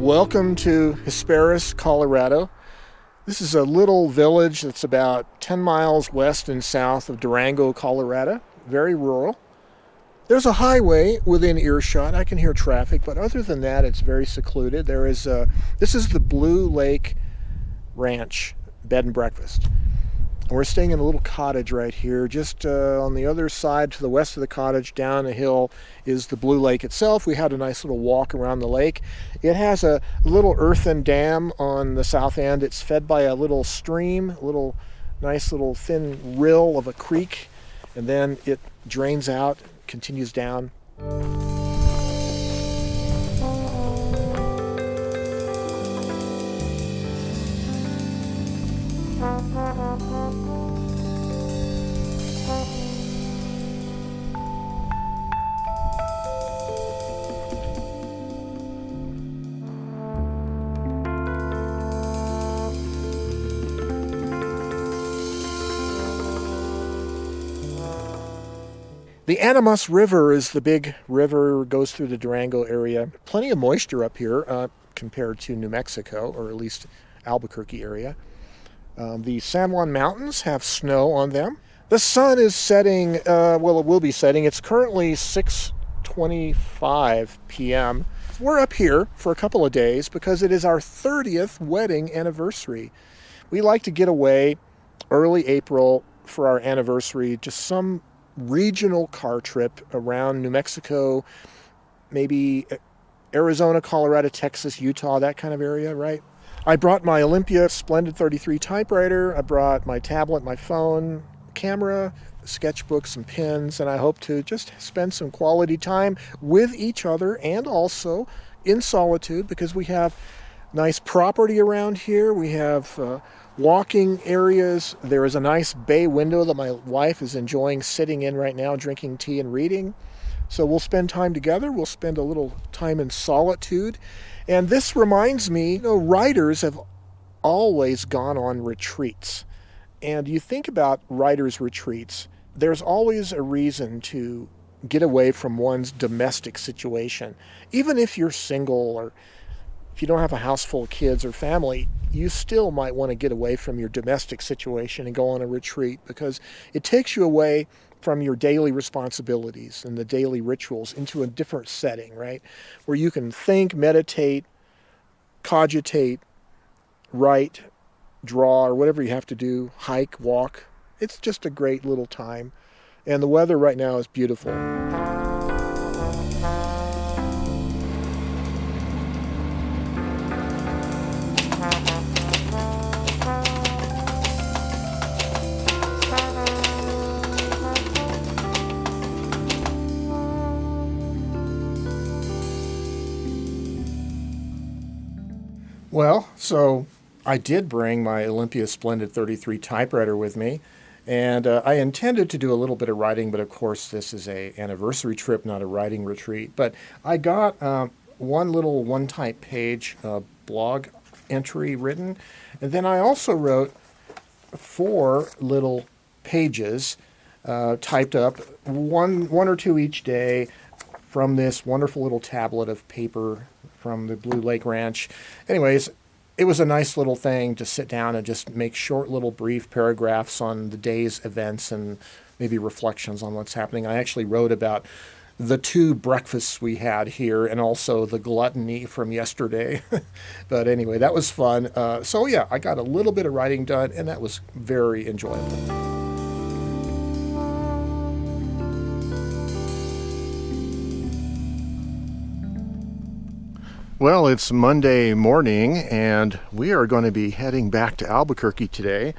Welcome to Hesperus, Colorado. This is a little village that's about 10 miles west and south of Durango, Colorado. Very rural. There's a highway within earshot. I can hear traffic, but other than that, it's very secluded. This is the Blue Lake Ranch bed and breakfast. We're staying in a little cottage right here. Just on the other side to the west of the cottage, down a hill, is the Blue Lake itself. We had a nice little walk around the lake. It has a little earthen dam on the south end. It's fed by a little stream, nice little thin rill of a creek, and then it drains out, continues down. The Animas River is the big river, goes through the Durango area. Plenty of moisture up here compared to New Mexico, or at least Albuquerque area. The San Juan Mountains have snow on them. The sun is setting, it will be setting. It's currently 6:25 p.m. We're up here for a couple of days because it is our 30th wedding anniversary. We like to get away early April for our anniversary, just some regional car trip around New Mexico, maybe Arizona, Colorado, Texas, Utah, that kind of area, right? I brought my Olympia Splendid 33 typewriter. I brought my tablet, my phone, camera, sketchbooks, some pens, and I hope to just spend some quality time with each other and also in solitude because we have nice property around here. We have walking areas. There is a nice bay window that my wife is enjoying sitting in right now, drinking tea and reading. So we'll spend time together. We'll spend a little time in solitude. And this reminds me, writers have always gone on retreats. And you think about writers' retreats, there's always a reason to get away from one's domestic situation. Even if you're single or if you don't have a house full of kids or family, you still might want to get away from your domestic situation and go on a retreat because it takes you away from your daily responsibilities and the daily rituals into a different setting, right? Where you can think, meditate, cogitate, write, draw, or whatever you have to do, hike, walk. It's just a great little time. And the weather right now is beautiful. Well, so I did bring my Olympia Splendid 33 typewriter with me, and I intended to do a little bit of writing, but of course this is an anniversary trip, not a writing retreat. But I got one little one-type page blog entry written, and then I also wrote 4 little pages typed up, one or two each day, from this wonderful little tablet of paper from the Blue Lake Ranch. Anyways, it was a nice little thing to sit down and just make short little brief paragraphs on the day's events and maybe reflections on what's happening. I actually wrote about the 2 breakfasts we had here and also the gluttony from yesterday. But anyway, that was fun. So yeah, I got a little bit of writing done and that was very enjoyable. Well, it's Monday morning, and we are going to be heading back to Albuquerque today.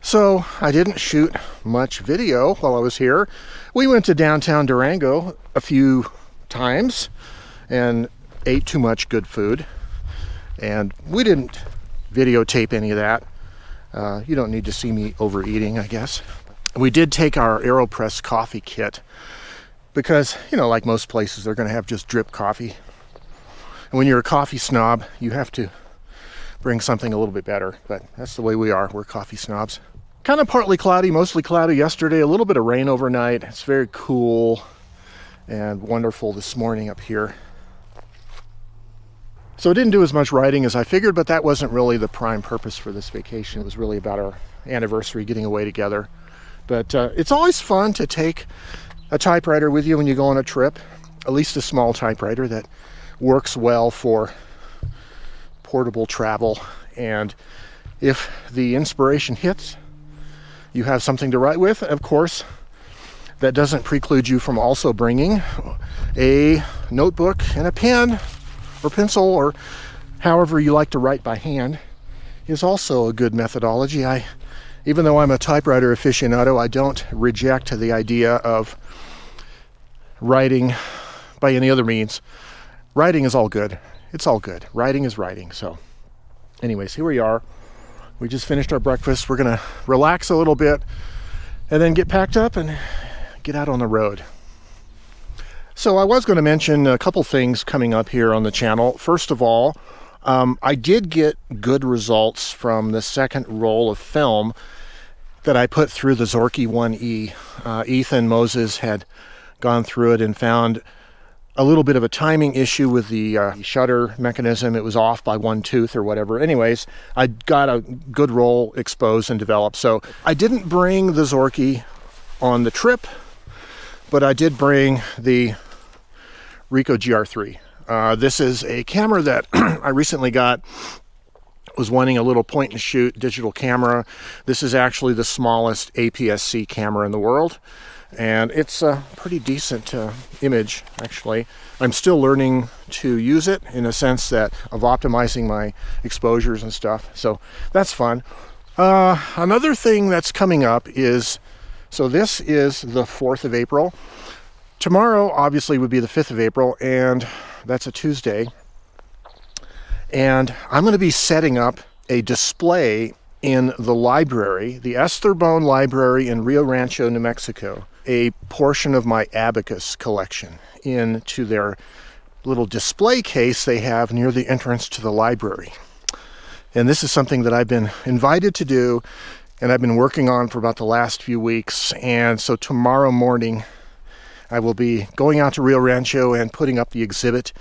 So I didn't shoot much video while I was here. We went to downtown Durango a few times and ate too much good food. And we didn't videotape any of that. You don't need to see me overeating, I guess. We did take our AeroPress coffee kit because, like most places, they're going to have just drip coffee. And when you're a coffee snob, you have to bring something a little bit better. But that's the way we are. We're coffee snobs. Kind of partly cloudy, mostly cloudy yesterday. A little bit of rain overnight. It's very cool and wonderful this morning up here. So I didn't do as much writing as I figured, but that wasn't really the prime purpose for this vacation. It was really about our anniversary, getting away together. But it's always fun to take a typewriter with you when you go on a trip, at least a small typewriter that works well for portable travel. And if the inspiration hits, you have something to write with. Of course, that doesn't preclude you from also bringing a notebook and a pen or pencil, or however you like to write by hand, is also a good methodology. Even though I'm a typewriter aficionado, I don't reject the idea of writing by any other means. Writing is all good. It's all good. Writing is writing. So anyways, here we are. We just finished our breakfast. We're going to relax a little bit and then get packed up and get out on the road. So I was going to mention a couple things coming up here on the channel. First of all, I did get good results from the second roll of film that I put through the Zorky 1E. Ethan Moses had gone through it and found a little bit of a timing issue with the shutter mechanism. It was off by one tooth or whatever. Anyways, I got a good roll exposed and developed. So I didn't bring the Zorky on the trip, but I did bring the Ricoh GR3. This is a camera that I recently got. Was wanting a little point and shoot digital camera. This is actually the smallest APS-C camera in the world, and it's a pretty decent image, actually. I'm still learning to use it in a sense that of optimizing my exposures and stuff, so that's fun. Another thing that's coming up is, so this is the 4th of April. Tomorrow obviously would be the 5th of April, and that's a Tuesday. And I'm going to be setting up a display in the library, the Etherbone Library in Rio Rancho, New Mexico, a portion of my abacus collection into their little display case they have near the entrance to the library. And this is something that I've been invited to do, and I've been working on for about the last few weeks. And so tomorrow morning, I will be going out to Rio Rancho and putting up the exhibit.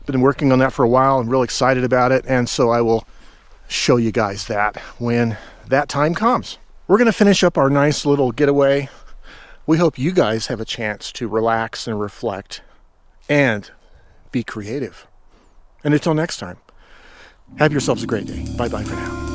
Been working on that for a while. I'm real excited about it, and so I will show you guys that when that time comes. We're going to finish up our nice little getaway. We hope you guys have a chance to relax and reflect and be creative. And until next time, have yourselves a great day. Bye-bye for now.